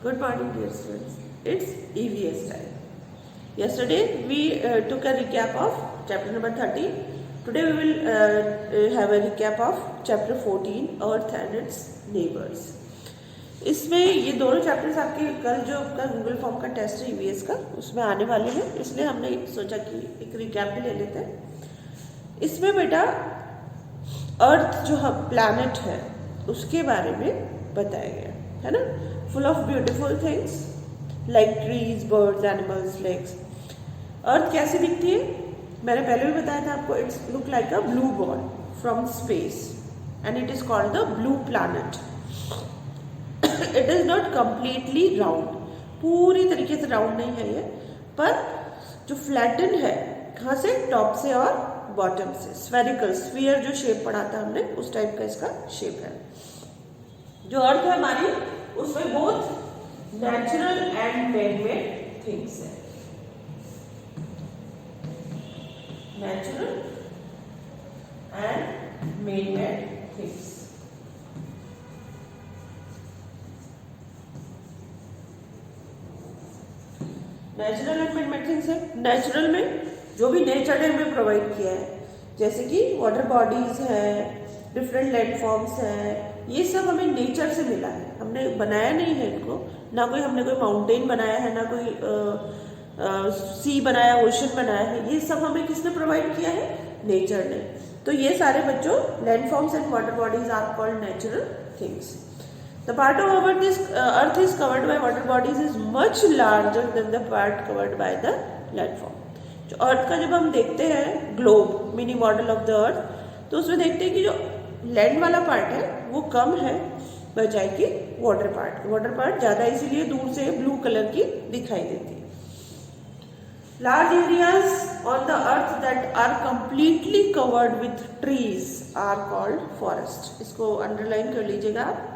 Good morning, dear students. It's EVS time. Yesterday we took a recap of chapter number 13. Today we will have a recap of chapter 14, Earth and its neighbors. इसमें ये दोनों chapters आपके कल जो आपका Google form का test है EVS का उसमें आने वाले हैं, इसलिए हमने सोचा कि एक रिकैप भी ले लेते हैं। इसमें बेटा अर्थ जो हम प्लैनेट है उसके बारे में बताया गया है ना, full of beautiful things like trees, birds, animals, lakes. Earth कैसी दिखती है मैंने पहले भी बताया था आपको, it's look like a blue ball from space and it is called the blue planet. It is not completely round, पूरी तरीके से राउंड नहीं है ये, पर जो फ्लैटन है कहाँ से, टॉप से और बॉटम से, स्फेरिकल स्फीयर जो शेप पढ़ा था हमने उस टाइप का इसका शेप है। जो अर्थ है हमारी उसमें बहुत natural and man made things है, natural and man made things. Natural and man made things है। नेचुरल में जो भी नेचर ने हमें प्रोवाइड किया है, जैसे कि वाटर बॉडीज है, डिफरेंट लैंडफॉर्म्स है, ये सब हमें नेचर से मिला है, हमने बनाया नहीं है इनको। ना कोई हमने कोई माउंटेन बनाया है, ना कोई सी बनाया, ओशन बनाया है, ये सब हमें किसने प्रोवाइड किया है, नेचर ने। तो ये सारे बच्चों landforms and water bodies are called natural things. The part of this earth is covered by water bodies is much larger than the part covered by the landform. जो अर्थ का जब हम देखते हैं globe, mini model of the earth, तो उसमें देखते हैं कि जो लैंड वाला पार्ट है वो कम है बजाय कि वाटर पार्ट। वाटर पार्ट ज़्यादा इसीलिए दूर से ब्लू कलर की दिखाई देती है। Large areas on the earth that are completely covered with trees are called forest. इसको अंडरलाइन कर लीजिएगा आप।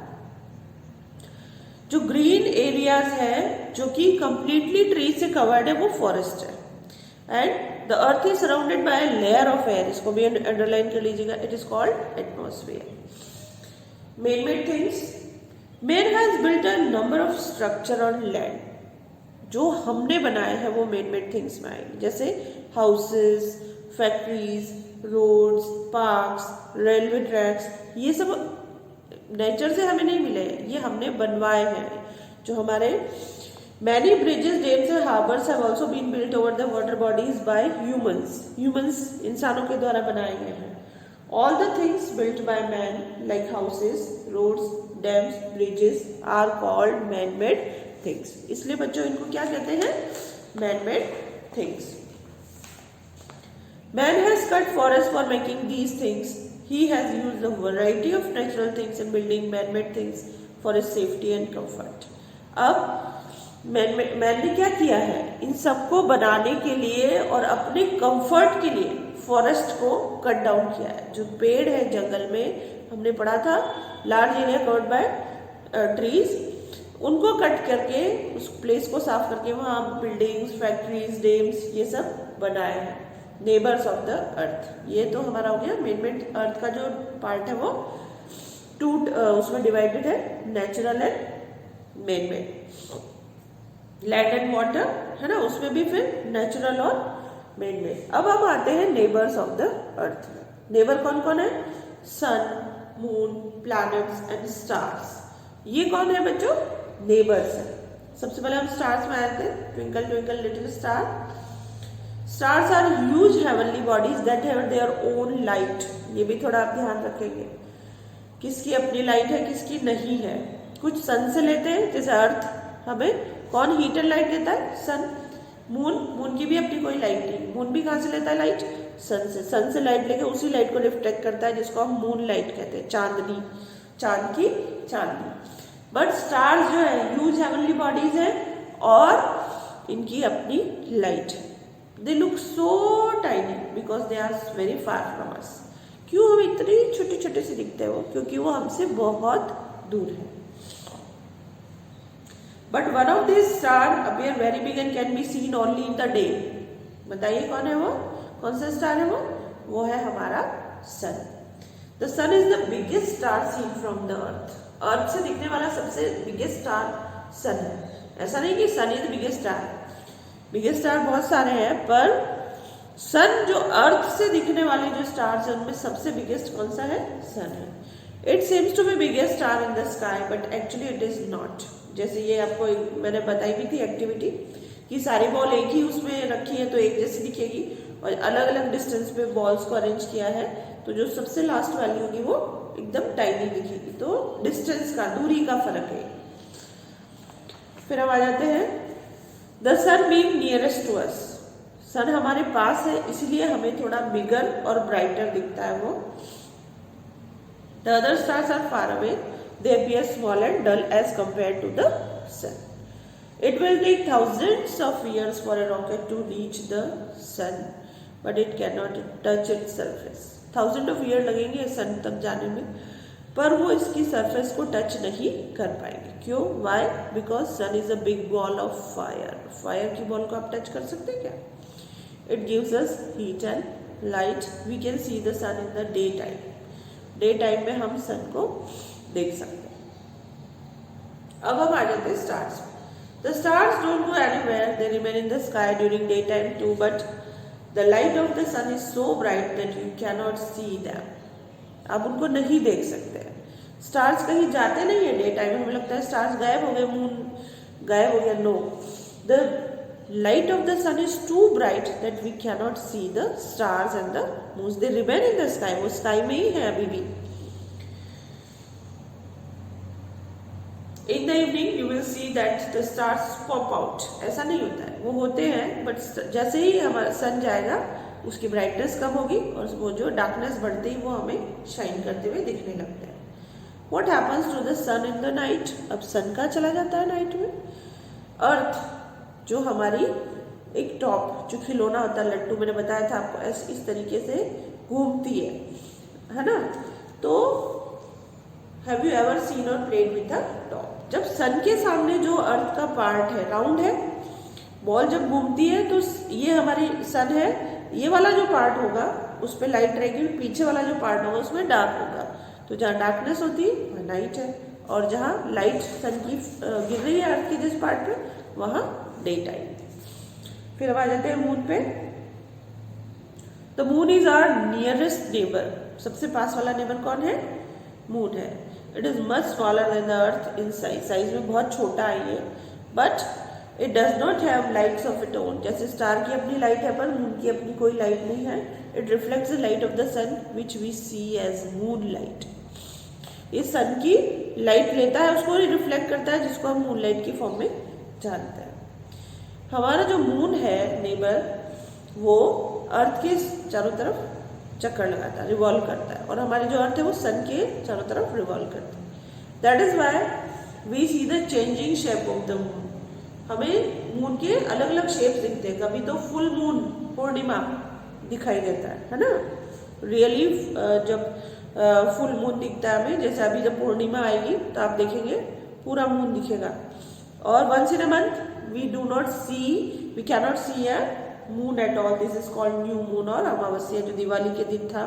जो ग्रीन एरियाज है जो कि कंप्लीटली ट्री से कवर्ड है वो फॉरेस्ट है। And the earth is surrounded by layer of air, इसको भी अंडरलाइन कर लीजिएगा, it is called atmosphere. Man made things, man has built a number of structure on land. जो हमने बनाए हैं वो मैन मेड थिंग्स में आएंगे, जैसे houses, factories, roads, parks, railway tracks, ये सब नेचर से हमें नहीं मिले, ये हमने बनवाए हैं। जो हमारे many bridges, dams and harbours have also been built over the water bodies by humans, इंसानों के द्वारा बनाए गए हैं। All the things built by man like houses, roads, dams, bridges are called man made things. इसलिए बच्चों इनको क्या कहते हैं, man made things. Man has cut forest for making these things. He has used a variety of natural things in building man-made things for his safety and comfort. अब man ने क्या किया है, इन सबको बनाने के लिए और अपने कंफर्ट के लिए फॉरेस्ट को कट डाउन किया है। जो पेड़ है जंगल में हमने पढ़ा था, large area covered by trees, उनको कट करके उस प्लेस को साफ करके वहाँ बिल्डिंग्स, फैक्ट्रीज, डैम्स ये सब बनाए हैं। नेबर्स ऑफ द अर्थ, ये तो हमारा हो गया मेन मेड। अर्थ का जो पार्ट है वो टू उसमें डिवाइडेड है, natural and main made. Land and water है ना, उसमें भी फिर नेचुरल और मेन मेड। अब हम आते हैं neighbours of the earth. Neighbour कौन कौन है, सन, मून, प्लैनेट्स एंड स्टार्स। ये कौन है बच्चों, नेबर्स है। सबसे पहले हम स्टार्स में आए थे, twinkle twinkle little star. Stars are huge heavenly bodies that have their own light. ये भी थोड़ा आप ध्यान रखेंगे, किसकी अपनी लाइट है किसकी नहीं है। कुछ सन से लेते हैं, जैसे अर्थ हमें कौन हीटर लाइट देता है, सन। मून की भी अपनी कोई लाइट नहीं, मून भी कहाँ से लेता है लाइट, सन से। सन से लाइट लेके उसी लाइट को रिफ्लेक्ट करता है जिसको हम मून लाइट कहते हैं, चांदनी, चांद की चांदनी। बट स्टार्स जो है ह्यूज हेवनली बॉडीज है और इनकी अपनी लाइट है। They look so tiny because they are very far from us. क्यों हम इतनी छोटे छोटे से दिखते हैं वो, क्योंकि वो हमसे बहुत दूर है। But one of these stars appear very big and can be seen only in the day. बताइए कौन है वो, कौन सा स्टार है वो है हमारा सन। The sun is the biggest star seen from the earth. अर्थ से दिखने वाला सबसे बिगेस्ट स्टार सन है। ऐसा नहीं कि sun is biggest star, biggest star बहुत सारे हैं, पर सन जो अर्थ से दिखने वाले जो स्टार्स हैं उनमें सबसे बिगेस्ट कौन सा है? सन है। It seems to be biggest star in the sky but actually it is not. जैसे ये आपको मैंने बताई भी थी एक्टिविटी कि सारी बॉल एक ही उसमें रखी है तो एक जैसी दिखेगी, और अलग अलग डिस्टेंस पे बॉल्स को अरेंज किया है तो जो सबसे लास्ट वाली होगी वो एकदम टाइनी दिखेगी। तो डिस्टेंस का, दूरी का फर्क है। फिर हम आ जाते हैं the sun being nearest to us. Sun हमारे पास है इसलिए हमें थोड़ा बिगर और ब्राइटर दिखता है वो। The other stars are far away, they appear small and dull as compared to the sun. It will take thousands of years for a rocket to reach the sun, but it cannot touch its surface. Thousands of years लगेंगे सन तक जाने में, पर वो इसकी surface को touch नहीं कर पाएंगे। क्यों? Why? Because sun is a big ball of fire. Fire की बॉल को आप टच कर सकते हैं क्या? It gives us heat and light. We can see the sun in the daytime. Daytime में हम सन को देख सकते हैं। अब हम आ जाते हैं stars. The stars don't go anywhere, they remain in the sky during day time too, but the light of the sun is so bright that you can not see them. आप उनको नहीं देख सकते हैं। स्टार्स कहीं जाते नहीं है डे टाइम, हमें लगता है स्टार्स गायब हो गए, मून गायब हो गया। No, the light of the sun is too bright that we can not see the stars and the moons, they remain in the sky. वो स्काई में ही है अभी भी। In the evening you will see that the stars pop out. ऐसा नहीं होता है, वो होते हैं बट जैसे ही हमारा सन जाएगा उसकी ब्राइटनेस कम होगी और वो जो डार्कनेस बढ़ते ही वो हमें शाइन करते हुए दिखने लगते हैं। What happens to the sun in the night? अब सन कहाँ चला जाता है नाइट में? अर्थ जो हमारी एक टॉप जो खिलौना होता है लट्टू, मैंने बताया था आपको, ऐसे इस तरीके से घूमती है ना? तो हैव यू एवर सीन और प्लेड विद द टॉप? जब सन के सामने जो अर्थ का पार्ट है राउंड है, बॉल जब घूमती है तो ये हमारी सन है, ये वाला जो पार्ट होगा उस पर लाइट रहेगी, पीछे वाला जो पार्ट होगा उसमें डार्क होगा। तो जहाँ डार्कनेस होती है वहाँ नाइट है, और जहाँ लाइट सन की गिर रही है अर्थ के जिस पार्ट पे वहाँ डे टाइम। फिर अब आ जाते हैं मून पे। The moon is our nearest neighbour. सबसे पास वाला नेबर कौन है? मून है। It is much smaller than the earth in size, size में बहुत छोटा है ये, but it does not have lights of it own. जैसे स्टार की अपनी लाइट है पर मून की अपनी कोई लाइट नहीं है। It reflects the light of the sun which we see as moon light. ये सन की लाइट लेता है, उसको रिफ्लेक्ट करता है, जिसको हम मून लाइट की फॉर्म में जानते हैं। हमारा जो मून है नेबर, वो अर्थ के चारों तरफ चक्कर लगाता है, रिवॉल्व करता है, और हमारी जो अर्थ है वो सन के चारों तरफ रिवॉल्व करता है। That is why we see the changing shape of the moon. हमें मून के अलग अलग शेप दिखते हैं। कभी तो फुल मून पूर्णिमा दिखाई देता है ना? रियली जब फुल मून दिखता है हमें, जैसे अभी जब पूर्णिमा आएगी तो आप देखेंगे पूरा मून दिखेगा। और once in a month we do not see, we can not see a moon at all. This is called new moon और अमावस्या जो दिवाली के दिन था।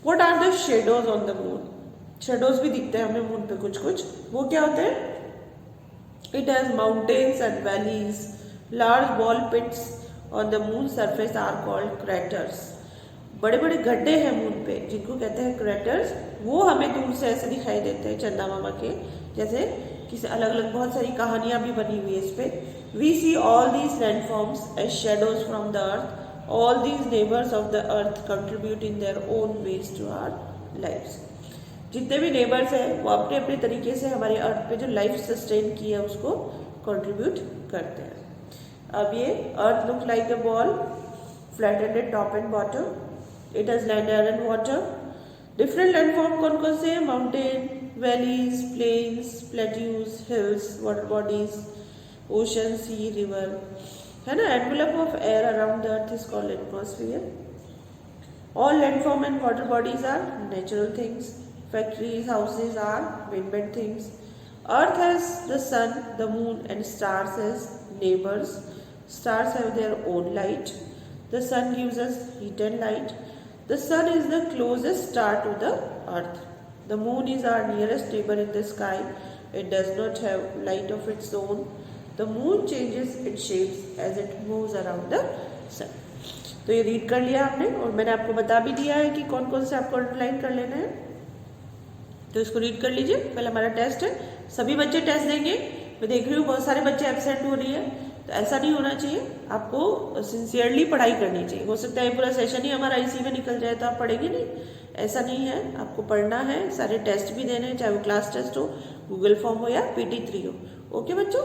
What are the shadows on the moon? Shadows भी दिखते हैं हमें मून पे कुछ कुछ। वो क्या होते हैं? It has mountains and valleys. Large ball pits on the moon surface are called craters. बड़े बड़े गड्ढे हैं मून पे जिनको कहते हैं क्रेटर्स। वो हमें दूर से ऐसे दिखाई देते हैं चंदा मामा के जैसे। किसी अलग अलग बहुत सारी कहानियां भी बनी हुई है इस पे। We see all these landforms as shadows from the earth. All these neighbors of the earth contribute in their own ways to our lives. जितने भी नेबर्स हैं वो अपने अपने तरीके से हमारे अर्थ पे जो लाइफ सस्टेन की है उसको कंट्रीब्यूट करते हैं। अब ये earth look like a ball, flattened at top and bottom. It has land, air and water. Different landform कौन कौन से हैं? Mountain, valleys, plains, plateaus, hills, water bodies, ocean, sea, river, है ना? Envelope of air around the earth is called atmosphere. All landform and water bodies are natural things. Factories, houses are man-made things. Earth has the sun, the moon, and stars as neighbors. Stars have their own light. The sun gives us heat and light. The sun is the closest star to the earth. The moon is our nearest neighbor in the sky, It does not have light of its own. The moon changes its shapes as it moves around the sun. तो ये read कर लिया आपने और मैंने आपको बता भी दिया है कि कौन कौन से आपको अंडरलाइन कर लेना है, तो इसको रीड कर लीजिए। कल हमारा टेस्ट है, सभी बच्चे टेस्ट देंगे। मैं देख रही हूँ बहुत सारे बच्चे एब्सेंट हो रही है, तो ऐसा नहीं होना चाहिए। आपको सिंसियरली पढ़ाई करनी चाहिए। हो सकता है पूरा सेशन ही हमारा इसी में निकल जाए तो आप पढ़ेंगे नहीं, ऐसा नहीं है। आपको पढ़ना है, सारे टेस्ट भी देने हैं, चाहे वो क्लास टेस्ट हो, गूगल फॉर्म हो या PT3 हो। ओके बच्चों।